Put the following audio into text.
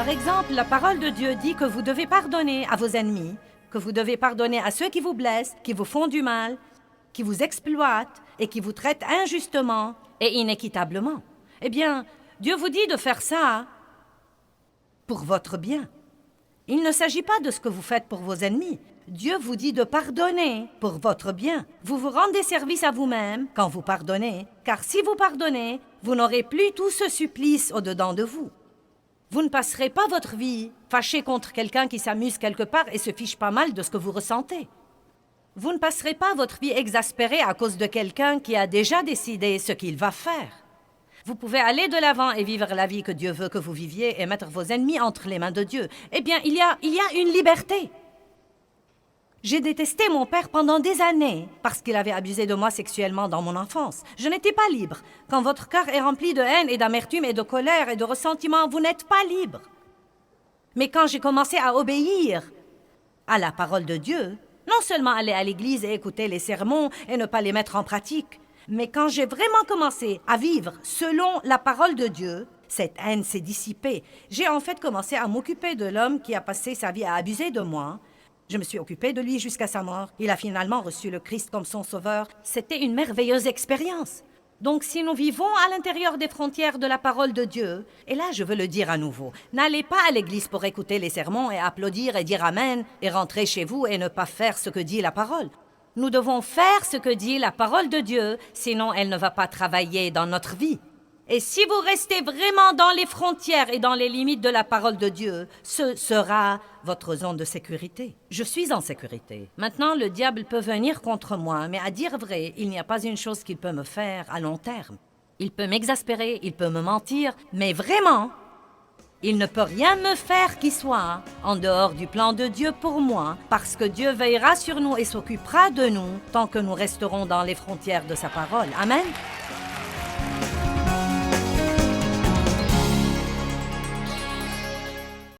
Par exemple, la parole de Dieu dit que vous devez pardonner à vos ennemis, que vous devez pardonner à ceux qui vous blessent, qui vous font du mal, qui vous exploitent et qui vous traitent injustement et inéquitablement. Eh bien, Dieu vous dit de faire ça pour votre bien. Il ne s'agit pas de ce que vous faites pour vos ennemis. Dieu vous dit de pardonner pour votre bien. Vous vous rendez service à vous-même quand vous pardonnez, car si vous pardonnez, vous n'aurez plus tout ce supplice au-dedans de vous. Vous ne passerez pas votre vie fâché contre quelqu'un qui s'amuse quelque part et se fiche pas mal de ce que vous ressentez. Vous ne passerez pas votre vie exaspérée à cause de quelqu'un qui a déjà décidé ce qu'il va faire. Vous pouvez aller de l'avant et vivre la vie que Dieu veut que vous viviez et mettre vos ennemis entre les mains de Dieu. Eh bien, il y a une liberté. J'ai détesté mon père pendant des années parce qu'il avait abusé de moi sexuellement dans mon enfance. Je n'étais pas libre. Quand votre cœur est rempli de haine et d'amertume et de colère et de ressentiment, vous n'êtes pas libre. Mais quand j'ai commencé à obéir à la parole de Dieu, non seulement aller à l'église et écouter les sermons et ne pas les mettre en pratique, mais quand j'ai vraiment commencé à vivre selon la parole de Dieu, cette haine s'est dissipée. J'ai en fait commencé à m'occuper de l'homme qui a passé sa vie à abuser de moi. Je me suis occupée de lui jusqu'à sa mort. Il a finalement reçu le Christ comme son sauveur. C'était une merveilleuse expérience. Donc si nous vivons à l'intérieur des frontières de la parole de Dieu, et là je veux le dire à nouveau, n'allez pas à l'église pour écouter les sermons et applaudir et dire Amen et rentrer chez vous et ne pas faire ce que dit la parole. Nous devons faire ce que dit la parole de Dieu, sinon elle ne va pas travailler dans notre vie. Et si vous restez vraiment dans les frontières et dans les limites de la parole de Dieu, ce sera votre zone de sécurité. Je suis en sécurité. Maintenant, le diable peut venir contre moi, mais à dire vrai, il n'y a pas une chose qu'il peut me faire à long terme. Il peut m'exaspérer, il peut me mentir, mais vraiment, il ne peut rien me faire qui soit en dehors du plan de Dieu pour moi, parce que Dieu veillera sur nous et s'occupera de nous tant que nous resterons dans les frontières de sa parole. Amen.